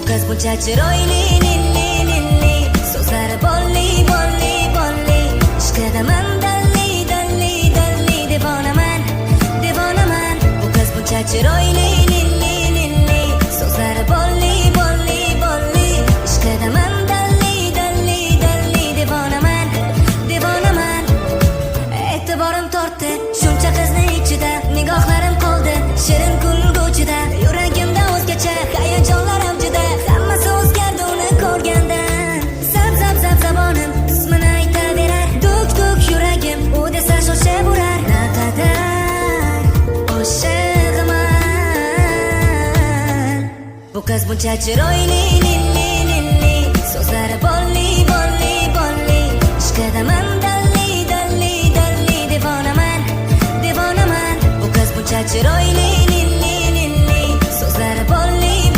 qiz buncha chiroyli, lilli, lilli, so'zlari bolli, bolli, bolli, ishqidaman dalli, dalli, dalli, devonaman, devonaman. Bu qiz buncha chiroyli, lilli, lilli, so'zlari bolli, bolli, bolli, ishqidaman dalli, dalli, dalli, devonaman, devonaman. E'tiborim tortdi shuncha qizni ichida, nigohlarim qoldi shirin kulguchida, yuragimda o'zgacha hayajonlar avjida, hammasi o'zgardi uni ko'rgandan. Zab zab zab zabonim ismini aytaverar, duk duk yuragim u desa shoshib urar. Naqadar oshiqman, bu qiz buncha chiroyli, lilli, lilli, so'zlari bolli, bolli, bolli, ishqidaman dalli, dalli, dalli, devonaman, devonaman. Bu qiz buncha chiroyli.